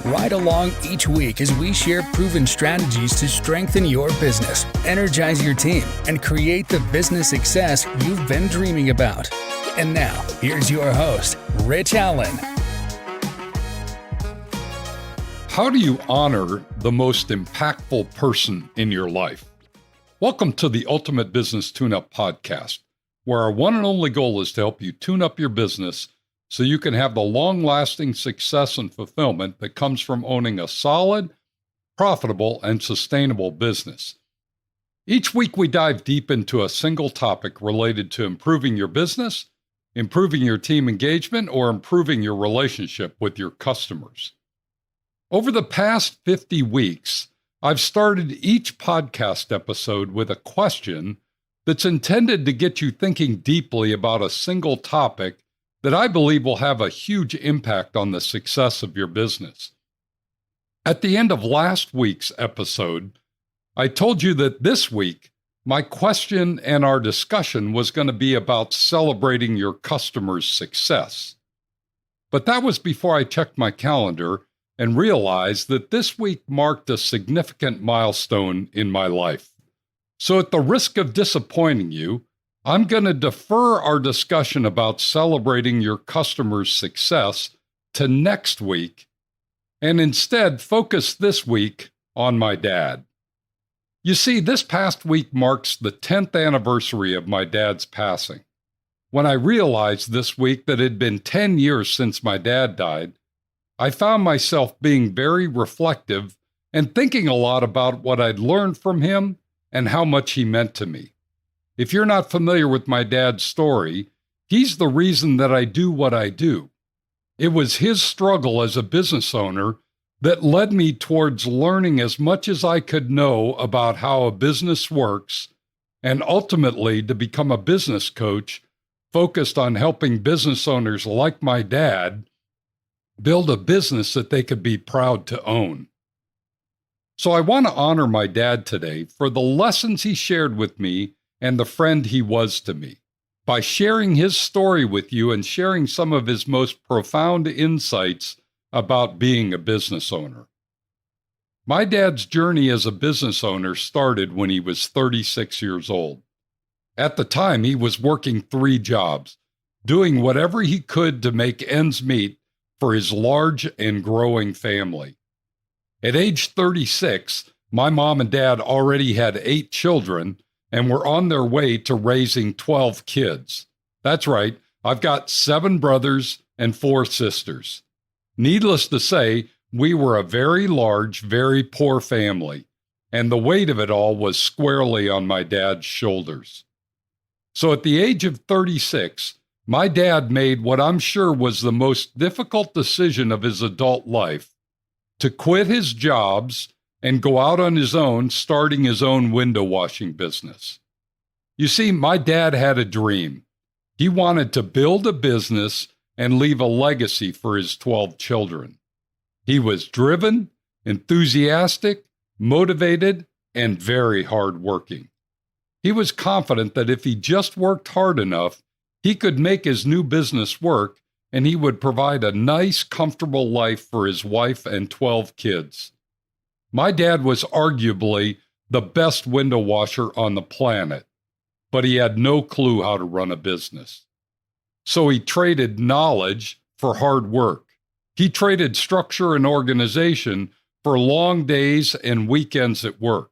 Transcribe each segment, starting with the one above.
Ride along each week as we share proven strategies to strengthen your business, energize your team, and create the business success you've been dreaming about. And now, here's your host, Rich Allen. How do you honor the most impactful person in your life? Welcome to the Ultimate Business Tune-Up Podcast, where our one and only goal is to help you tune up your business so you can have the long-lasting success and fulfillment that comes from owning a solid, profitable, and sustainable business. Each week we dive deep into a single topic related to improving your business, improving your team engagement, or improving your relationship with your customers. Over the past 50 weeks, I've started each podcast episode with a question that's intended to get you thinking deeply about a single topic that I believe will have a huge impact on the success of your business. At the end of last week's episode, I told you that this week, my question and our discussion was going to be about celebrating your customers' success. But that was before I checked my calendar and realized that this week marked a significant milestone in my life. So at the risk of disappointing you, I'm going to defer our discussion about celebrating your customers' success to next week and instead focus this week on my dad. You see, this past week marks the 10th anniversary of my dad's passing. When I realized this week that it had been 10 years since my dad died, I found myself being very reflective and thinking a lot about what I'd learned from him and how much he meant to me. If you're not familiar with my dad's story, he's the reason that I do what I do. It was his struggle as a business owner that led me towards learning as much as I could know about how a business works, and ultimately to become a business coach focused on helping business owners like my dad build a business that they could be proud to own. So I want to honor my dad today for the lessons he shared with me and the friend he was to me, by sharing his story with you and sharing some of his most profound insights about being a business owner. My dad's journey as a business owner started when he was 36 years old. At the time, he was working 3 jobs, doing whatever he could to make ends meet for his large and growing family. At age 36, my mom and dad already had 8 children and were on their way to raising 12 kids. That's right, I've got 7 brothers and 4 sisters. Needless to say, we were a very large, very poor family, and the weight of it all was squarely on my dad's shoulders. So at the age of 36, my dad made what I'm sure was the most difficult decision of his adult life: to quit his jobs and go out on his own, starting his own window washing business. You see, my dad had a dream. He wanted to build a business and leave a legacy for his 12 children. He was driven, enthusiastic, motivated, and very hardworking. He was confident that if he just worked hard enough, he could make his new business work and he would provide a nice, comfortable life for his wife and 12 kids. My dad was arguably the best window washer on the planet, but he had no clue how to run a business. So he traded knowledge for hard work. He traded structure and organization for long days and weekends at work.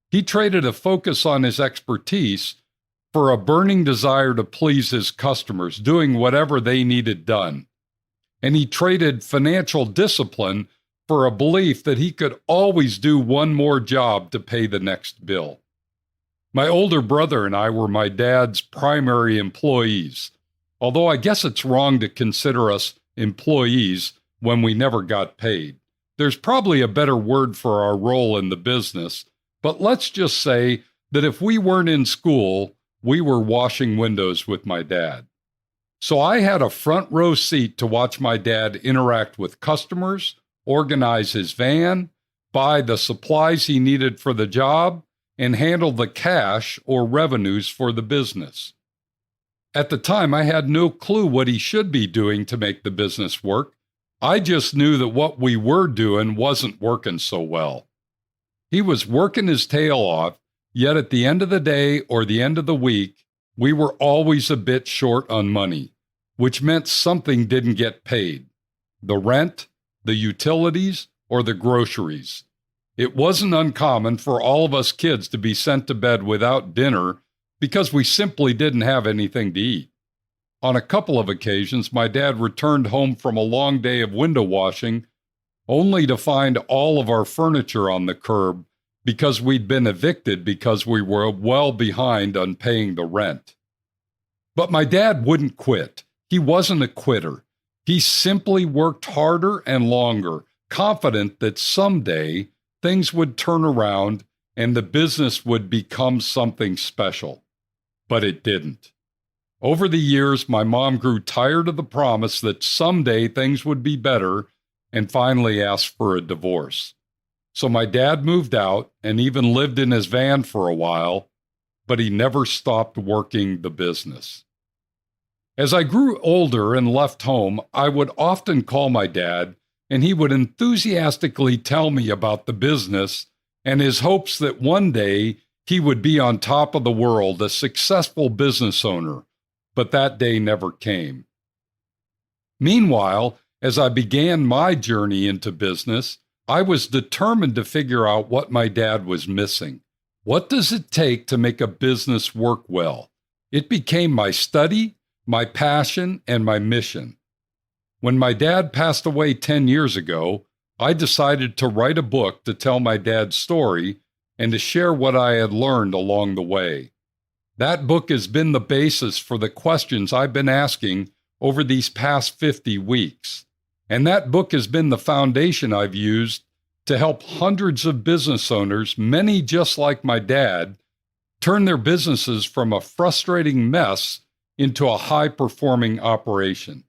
He traded a focus on his expertise for a burning desire to please his customers, doing whatever they needed done. And he traded financial discipline for a belief that he could always do one more job to pay the next bill. My older brother and I were my dad's primary employees, although I guess it's wrong to consider us employees when we never got paid. There's probably a better word for our role in the business, but let's just say that if we weren't in school, we were washing windows with my dad. So I had a front row seat to watch my dad interact with customers, organize his van, buy the supplies he needed for the job, and handle the cash or revenues for the business. At the time, I had no clue what he should be doing to make the business work, I just knew that what we were doing wasn't working so well. He was working his tail off, yet at the end of the day or the end of the week, we were always a bit short on money, which meant something didn't get paid. The rent, the utilities, or the groceries. It wasn't uncommon for all of us kids to be sent to bed without dinner because we simply didn't have anything to eat. On a couple of occasions, my dad returned home from a long day of window washing only to find all of our furniture on the curb because we'd been evicted because we were well behind on paying the rent. But my dad wouldn't quit. He wasn't a quitter. He simply worked harder and longer, confident that someday things would turn around and the business would become something special. But it didn't. Over the years, my mom grew tired of the promise that someday things would be better and finally asked for a divorce. So my dad moved out and even lived in his van for a while, but he never stopped working the business. As I grew older and left home, I would often call my dad, and he would enthusiastically tell me about the business and his hopes that one day he would be on top of the world, a successful business owner, but that day never came. Meanwhile, as I began my journey into business, I was determined to figure out what my dad was missing. What does it take to make a business work well? It became my study, my passion, and my mission. When my dad passed away 10 years ago, I decided to write a book to tell my dad's story and to share what I had learned along the way. That book has been the basis for the questions I've been asking over these past 50 weeks. And that book has been the foundation I've used to help hundreds of business owners, many just like my dad, turn their businesses from a frustrating mess into a high-performing operation.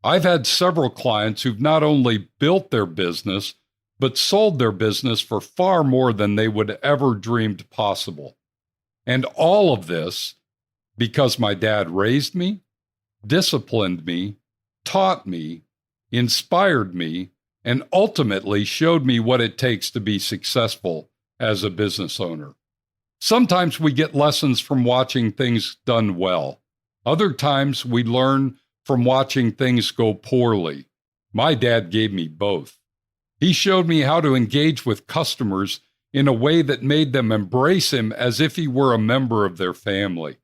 I've had several clients who've not only built their business, but sold their business for far more than they would ever dreamed possible. And all of this because my dad raised me, disciplined me, taught me, inspired me, and ultimately showed me what it takes to be successful as a business owner. Sometimes we get lessons from watching things done well. Other times we learn from watching things go poorly. My dad gave me both. He showed me how to engage with customers in a way that made them embrace him as if he were a member of their family.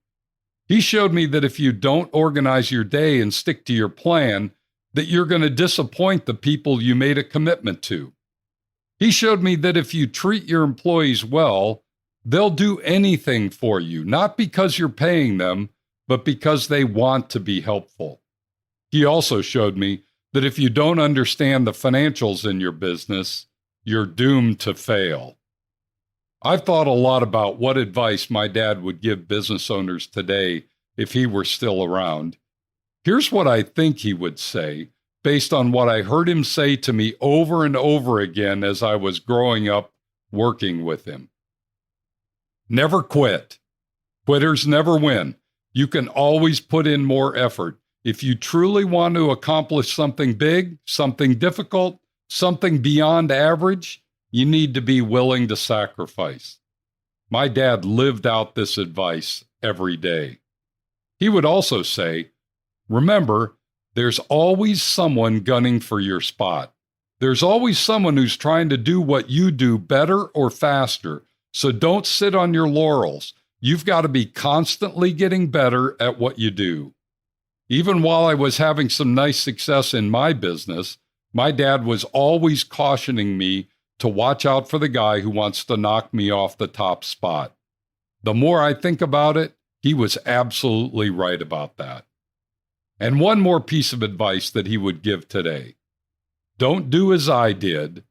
He showed me that if you don't organize your day and stick to your plan, that you're going to disappoint the people you made a commitment to. He showed me that if you treat your employees well, they'll do anything for you, not because you're paying them, but because they want to be helpful. He also showed me that if you don't understand the financials in your business, you're doomed to fail. I've thought a lot about what advice my dad would give business owners today if he were still around. Here's what I think he would say, based on what I heard him say to me over and over again as I was growing up working with him. Never quit. Quitters never win. You can always put in more effort. If you truly want to accomplish something big, something difficult, something beyond average, you need to be willing to sacrifice. My dad lived out this advice every day. He would also say, remember, there's always someone gunning for your spot. There's always someone who's trying to do what you do better or faster. So don't sit on your laurels. You've got to be constantly getting better at what you do. Even while I was having some nice success in my business, my dad was always cautioning me to watch out for the guy who wants to knock me off the top spot. The more I think about it, he was absolutely right about that. And one more piece of advice that he would give today. Don't do as I did.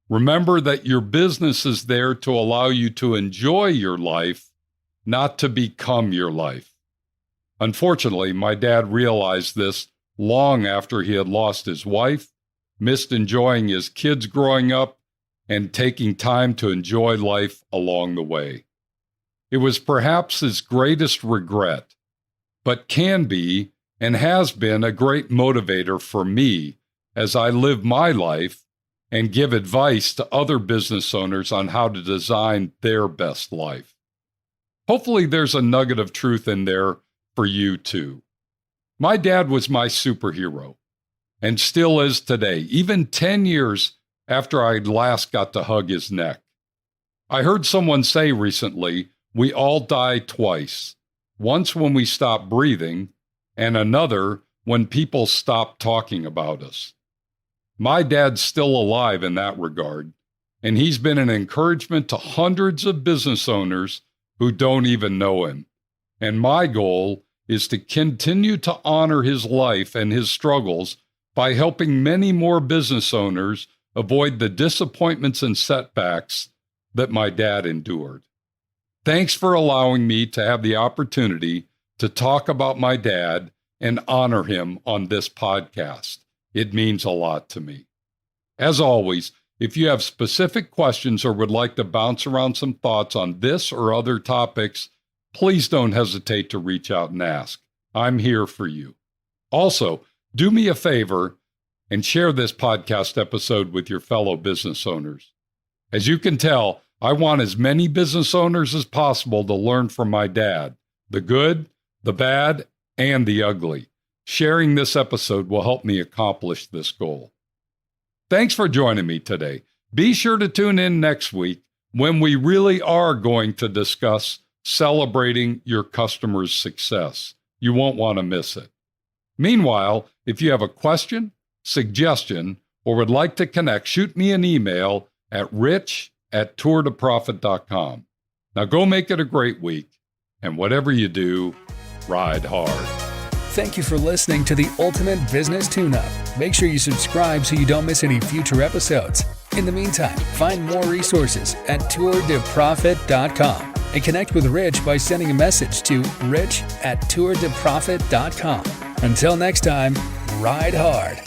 Remember that your business is there to allow you to enjoy your life, not to become your life. Unfortunately, my dad realized this long after he had lost his wife, missed enjoying his kids growing up, and taking time to enjoy life along the way. It was perhaps his greatest regret, but can be and has been a great motivator for me as I live my life and give advice to other business owners on how to design their best life. Hopefully there's a nugget of truth in there for you too. My dad was my superhero and still is today, even 10 years after I last got to hug his neck. I heard someone say recently, we all die twice, once when we stop breathing and another when people stop talking about us. My dad's still alive in that regard, and he's been an encouragement to hundreds of business owners who don't even know him. And my goal is to continue to honor his life and his struggles by helping many more business owners avoid the disappointments and setbacks that my dad endured. Thanks for allowing me to have the opportunity to talk about my dad and honor him on this podcast. It means a lot to me. As always, if you have specific questions or would like to bounce around some thoughts on this or other topics, please don't hesitate to reach out and ask. I'm here for you. Also, do me a favor and share this podcast episode with your fellow business owners. As you can tell, I want as many business owners as possible to learn from my dad, the good, the bad, and the ugly. Sharing this episode will help me accomplish this goal. Thanks for joining me today. Be sure to tune in next week when we really are going to discuss celebrating your customers' success. You won't want to miss it. Meanwhile, if you have a question, suggestion, or would like to connect, shoot me an email at rich@tourtoprofit.com. Now go make it a great week, and whatever you do, ride hard. Thank you for listening to the Ultimate Business Tune-Up. Make sure you subscribe so you don't miss any future episodes. In the meantime, find more resources at tourtoprofit.com and connect with Rich by sending a message to rich@tourtoprofit.com. Until next time, ride hard.